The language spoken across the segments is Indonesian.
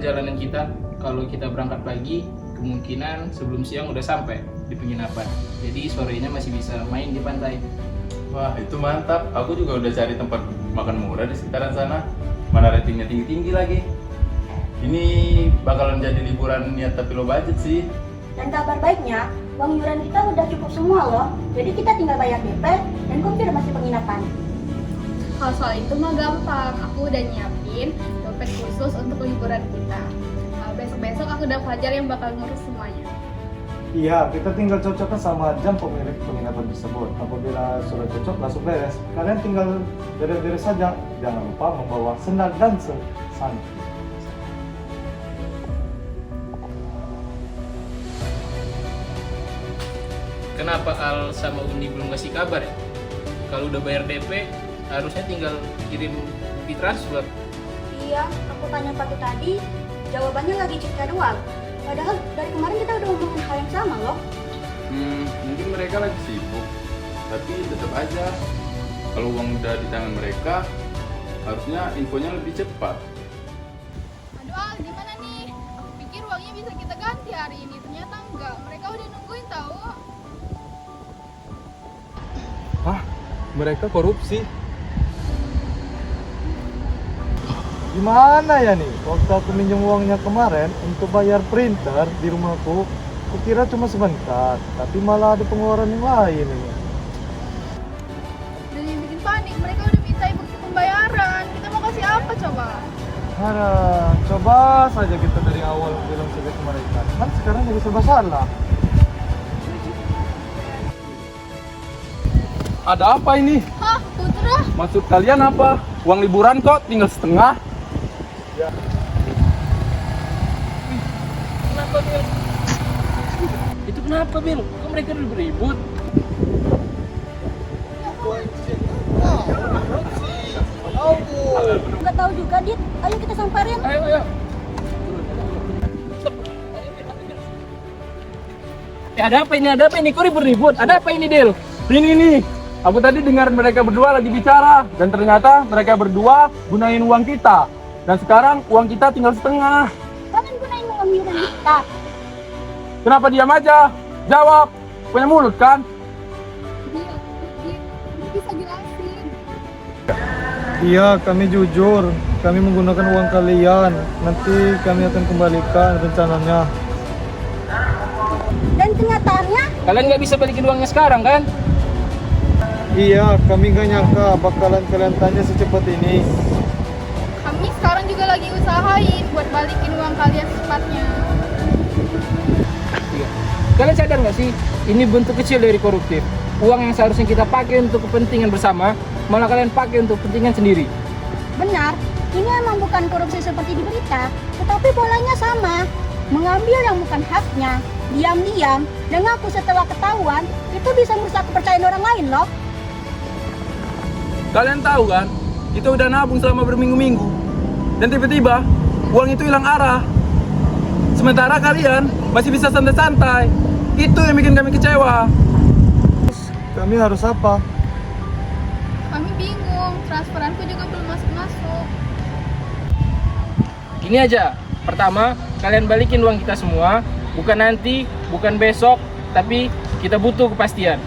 perjalanan kita. Kalau kita berangkat pagi, kemungkinan sebelum siang udah sampai di penginapan. Jadi sorenya masih bisa main di pantai. Wah, itu mantap. Aku juga udah cari tempat makan murah di sekitaran sana. Mana ratingnya tinggi-tinggi lagi. Ini bakalan jadi liburan niat tapi low budget sih. Dan kabar baiknya, uang iuran kita udah cukup semua loh. Jadi kita tinggal bayar DP dan konfirmasi penginapan. Kalau soal itu mah gampang, aku udah nyiapin dompet khusus untuk liburan kita. Besok-besok aku udah pelajar yang bakal ngurus semuanya. Iya, kita tinggal cocokkan sama jam pemilik penginapan tersebut. Apabila sudah cocok, langsung beres. Kalian tinggal beres-beres saja. Jangan lupa membawa sendal dan santai. Kenapa Al sama Uni belum kasih kabar ya? Kalau udah bayar DP, harusnya tinggal kirim di transfer. Iya, aku tanya pagi tadi, jawabannya lagi cek jadwal. Padahal dari kemarin kita udah ngomongin hal yang sama loh. Mungkin mereka lagi sibuk. Tapi tetap aja, kalau uang udah di tangan mereka, harusnya infonya lebih cepat. Aduh Al, gimana nih? Aku pikir uangnya bisa kita ganti hari ini, ternyata enggak. Mereka udah nungguin tahu. Hah? Mereka korupsi? Gimana ya nih? Waktu aku minjem uangnya kemarin untuk bayar printer di rumahku, aku kira cuma sebentar, tapi malah ada pengeluaran yang lain ini. Dan yang bikin panik, mereka udah minta bukti pembayaran. Kita mau kasih apa coba? Coba saja kita dari awal bilang saja ke mereka. Kan sekarang jadi serba salah. Ada apa ini? Hah, Putra? Maksud kalian apa? Uang liburan kok tinggal setengah? Kenapa, Bil? Itu kenapa, Bil? Kok mereka ribut-ribut? Nggak tahu juga, Dit. Ayo kita samperin. Ayo. Ada apa ini? Kok ribut-ribut? Ada apa ini, Del? Ini nih, aku tadi dengar mereka berdua lagi bicara dan ternyata mereka berdua gunain uang kita. Dan sekarang uang kita tinggal setengah. Kalian gunain uang iuran kita. Kenapa diam aja? Jawab. Punya mulut kan? Dia bisa jelasin. Iya, kami jujur. Kami menggunakan uang kalian. Nanti kami akan kembalikan rencananya. Dan kenyataannya, Kalian nggak bisa balikin uangnya sekarang, kan? Iya, kami gak nyangka bakalan kalian tanya secepat ini. Kami sekarang juga lagi usahain buat balikin uang kalian secepatnya. Kalian sadar nggak sih? Ini bentuk kecil dari koruptif. Uang yang seharusnya kita pakai untuk kepentingan bersama, malah kalian pakai untuk kepentingan sendiri. benar, ini emang bukan korupsi seperti di berita, tetapi polanya sama. Mengambil yang bukan haknya, diam-diam, dan ngaku setelah ketahuan, itu bisa merusak kepercayaan orang lain loh. Kalian tahu kan? Kita udah nabung selama berminggu-minggu. Dan tiba-tiba uang itu hilang arah. Sementara kalian masih bisa santai-santai. Itu yang bikin kami kecewa. Kami harus apa? Kami bingung, transferanku juga belum masuk-masuk. Gini aja, pertama kalian balikin uang kita semua, bukan nanti, bukan besok, tapi kita butuh kepastian.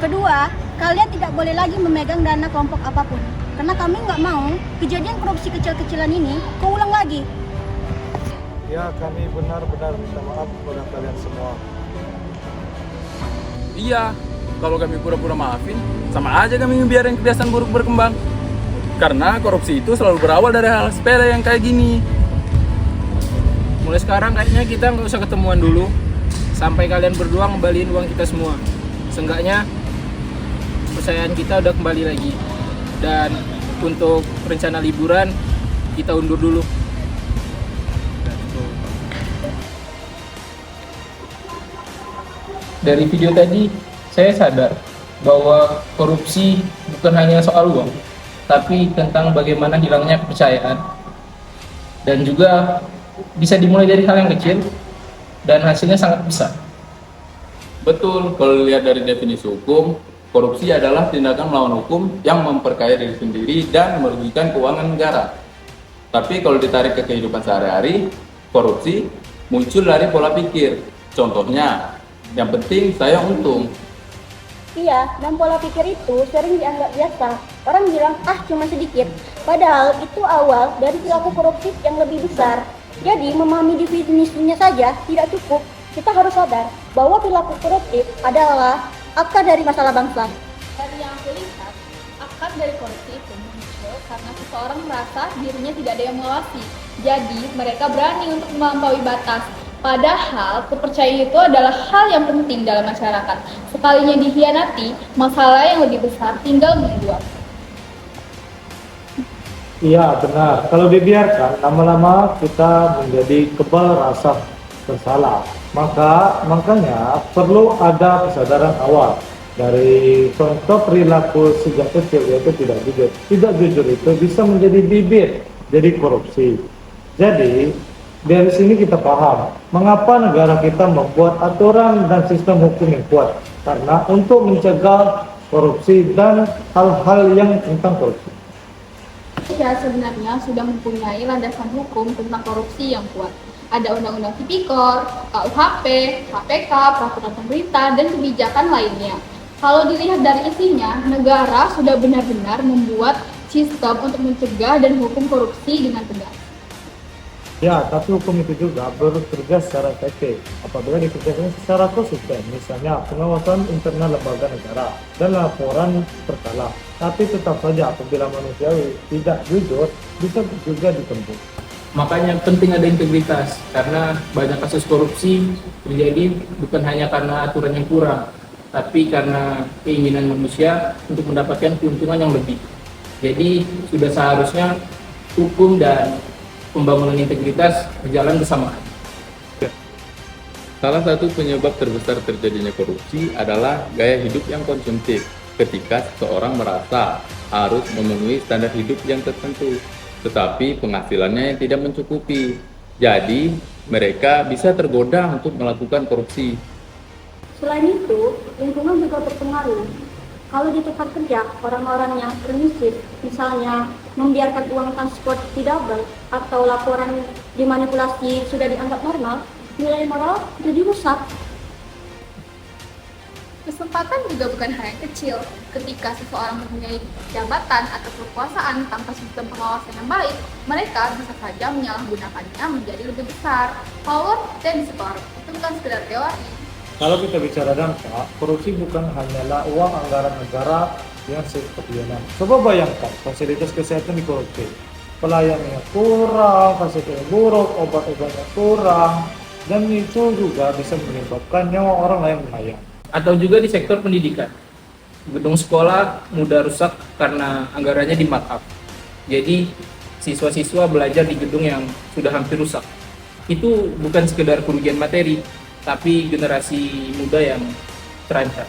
Kedua, kalian tidak boleh lagi memegang dana kelompok apapun, karena kami nggak mau kejadian korupsi kecil-kecilan ini keulang lagi. Ya, kami benar-benar minta maaf kepada kalian semua. Iya, kalau kami pura-pura maafin, sama aja kami ngebiarin kebiasaan buruk berkembang. Karena korupsi itu selalu berawal dari hal sepele yang kayak gini. Mulai sekarang kayaknya kita nggak usah ketemuan dulu, sampai kalian berdua ngembaliin uang kita semua. Seenggaknya perusahaan kita udah kembali lagi. Dan untuk rencana liburan kita undur dulu. Dari video tadi saya sadar bahwa korupsi bukan hanya soal uang, tapi tentang bagaimana hilangnya kepercayaan. Dan juga bisa dimulai dari hal yang kecil dan hasilnya sangat besar. Betul, kalau dilihat dari definisi hukum, korupsi adalah tindakan melawan hukum yang memperkaya diri sendiri dan merugikan keuangan negara. Tapi kalau ditarik ke kehidupan sehari-hari, korupsi muncul dari pola pikir. Contohnya, yang penting saya untung. Iya, dan pola pikir itu sering dianggap biasa. Orang bilang, ah cuma sedikit. Padahal itu awal dari perilaku korupsi yang lebih besar. Jadi, memahami definisinya saja tidak cukup. Kita harus sadar bahwa perilaku koruptif adalah akar dari masalah bangsa. Dari yang aku lihat, akar dari korupsi itu muncul karena seseorang merasa dirinya tidak ada yang mengawasi. Jadi, mereka berani untuk melampaui batas. Padahal, kepercayaan itu adalah hal yang penting dalam masyarakat. Sekalinya dikhianati, masalah yang lebih besar tinggal menguap. Iya benar, kalau dibiarkan lama-lama kita menjadi kebal rasa bersalah. Makanya perlu ada kesadaran awal dari contoh perilaku sejak kecil, yaitu tidak jujur. Tidak jujur itu bisa menjadi bibit jadi korupsi. Jadi dari sini kita paham mengapa negara kita membuat aturan dan sistem hukum yang kuat, karena untuk mencegah korupsi dan hal-hal yang tentang korupsi. Indonesia sebenarnya sudah mempunyai landasan hukum tentang korupsi yang kuat. Ada Undang-Undang Tipikor, KUHP, KPK, peraturan pemerintah, dan kebijakan lainnya. Kalau dilihat dari isinya, negara sudah benar-benar membuat sistem untuk mencegah dan hukum korupsi dengan tegas. Ya, tapi hukum itu juga bekerja secara efektif apabila dikerjakan secara konsisten, misalnya pengawasan internal lembaga negara dan laporan berkala. Tapi tetap saja apabila manusiawi tidak jujur bisa juga ditempuh. Makanya penting ada integritas, karena banyak kasus korupsi terjadi bukan hanya karena aturan yang kurang, tapi karena keinginan manusia untuk mendapatkan keuntungan yang lebih. Jadi sudah seharusnya hukum dan pembangunan integritas berjalan bersamaan. Salah satu penyebab terbesar terjadinya korupsi adalah gaya hidup yang konsumtif, ketika seseorang merasa harus memenuhi standar hidup yang tertentu, tetapi penghasilannya yang tidak mencukupi. Jadi, mereka bisa tergoda untuk melakukan korupsi. Selain itu, lingkungan juga berpengaruh. Kalau di tempat kerja, orang-orang yang permisif, misalnya membiarkan uang transport tidak double atau laporan dimanipulasi sudah dianggap normal, nilai moral jadi rusak. Kesempatan juga bukan hal yang kecil. Ketika seseorang mempunyai jabatan atau kekuasaan tanpa sistem pengawasan yang baik, mereka bisa saja menyalahgunakannya menjadi lebih besar. Power dan skor itu bukan sekedar teori. Kalau kita bicara dampak, korupsi bukan hanyalah uang anggaran negara yang sepertinya. Coba bayangkan fasilitas kesehatan dikorupsi, pelayanannya kurang, fasilitasnya buruk, obat-obatnya kurang, dan itu juga bisa menyebabkan nyawa orang lain melayang. Atau juga di sektor pendidikan, gedung sekolah mudah rusak karena anggarannya di-markup. Jadi siswa-siswa belajar di gedung yang sudah hampir rusak. Itu bukan sekedar kerugian materi, tapi generasi muda yang terancam.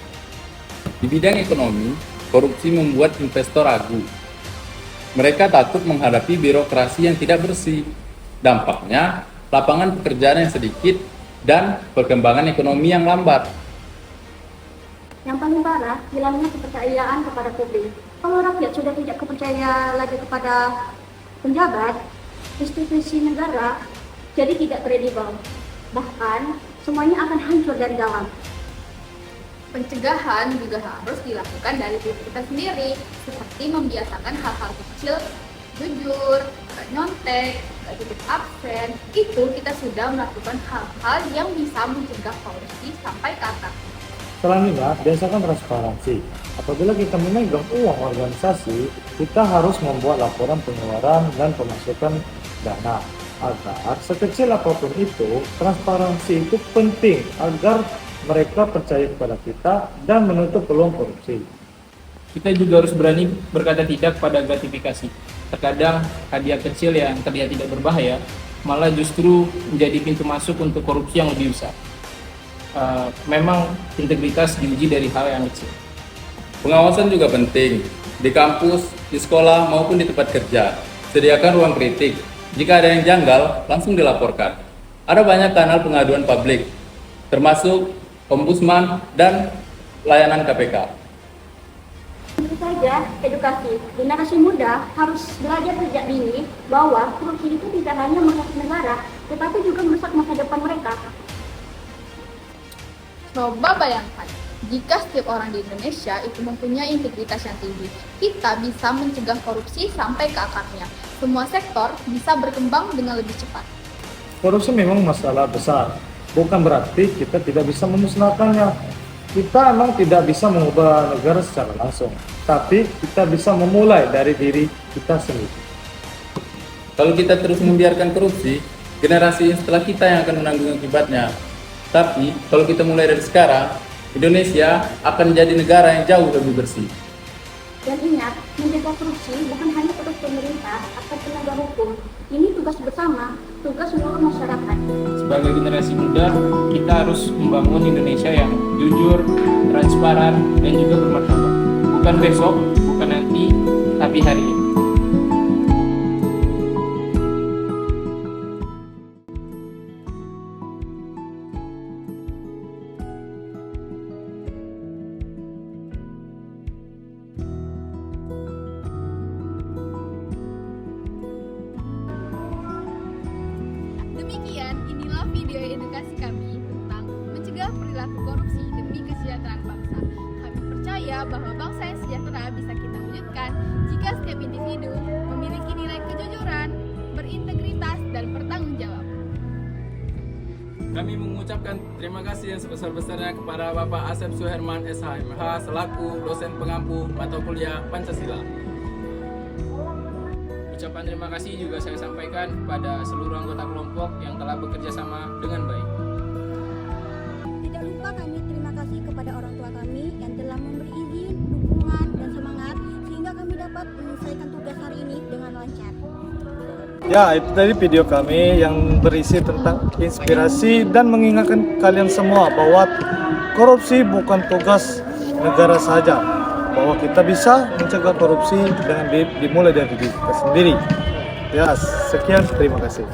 Di bidang ekonomi, korupsi membuat investor ragu. Mereka takut menghadapi birokrasi yang tidak bersih. Dampaknya, lapangan pekerjaan yang sedikit dan perkembangan ekonomi yang lambat. Yang paling parah, hilangnya kepercayaan kepada publik. Kalau rakyat sudah tidak percaya lagi kepada penjabat, institusi negara jadi tidak kredibel. Bahkan, semuanya akan hancur dari dalam. Pencegahan juga harus dilakukan dari diri kita sendiri, seperti membiasakan hal-hal kecil, jujur, gak nyontek, gak titip absen. Itu kita sudah melakukan hal-hal yang bisa mencegah korupsi sampai ke akar. Selanjutnya, biasakan transparansi. Apabila kita memegang uang organisasi, kita harus membuat laporan pengeluaran dan pemasukan dana. Agar sekecil apapun itu, transparansi itu penting agar mereka percaya kepada kita dan menutup peluang korupsi. Kita juga harus berani berkata tidak pada gratifikasi. Terkadang hadiah kecil yang terlihat tidak berbahaya malah justru menjadi pintu masuk untuk korupsi yang lebih besar. Memang integritas diuji dari hal yang kecil. Pengawasan juga penting, di kampus, di sekolah, maupun di tempat kerja. Sediakan ruang kritik. Jika ada yang janggal, langsung dilaporkan. Ada banyak kanal pengaduan publik, termasuk Ombudsman dan layanan KPK. saja edukasi. Generasi muda harus belajar sejak dini bahwa korupsi itu tidak hanya merusak negara, tetapi juga merusak masa depan mereka. Coba bayangkan, jika setiap orang di Indonesia itu mempunyai integritas yang tinggi, kita bisa mencegah korupsi sampai ke akarnya. Semua sektor bisa berkembang dengan lebih cepat. Korupsi memang masalah besar, bukan berarti kita tidak bisa memusnahkannya. Kita memang tidak bisa mengubah negara secara langsung, tapi kita bisa memulai dari diri kita sendiri. Kalau kita terus membiarkan korupsi, generasi setelah kita yang akan menanggung akibatnya. Tapi kalau kita mulai dari sekarang, Indonesia akan menjadi negara yang jauh lebih bersih. Dan ingat, mencegah korupsi bukan hanya tugas pemerintah atau penegak hukum. Ini tugas bersama, tugas seluruh masyarakat. Sebagai generasi muda, kita harus membangun Indonesia yang jujur, transparan, dan juga bermartabat. Bukan besok, bukan nanti, tapi hari ini. Demikian, inilah video edukasi kami tentang mencegah perilaku korupsi demi kesejahteraan bangsa. Kami percaya bahwa bangsa yang sejahtera bisa kita wujudkan jika setiap individu memiliki nilai kejujuran, berintegritas, dan bertanggung jawab. Kami mengucapkan terima kasih yang sebesar-besarnya kepada Bapak Asep Suherman SHMH selaku dosen pengampu mata kuliah Pancasila. Ucapan terima kasih juga saya sampaikan kepada seluruh anggota kelompok yang telah bekerja sama dengan baik. Tidak lupa kami terima kasih kepada orang tua kami yang telah memberi izin, dukungan, dan semangat sehingga kami dapat menyelesaikan tugas hari ini dengan lancar. Ya, itu tadi video kami yang berisi tentang inspirasi dan mengingatkan kalian semua bahwa korupsi bukan tugas negara saja, bahwa kita bisa mencegah korupsi dengan dimulai dari diri kita sendiri. Ya, sekian, terima kasih.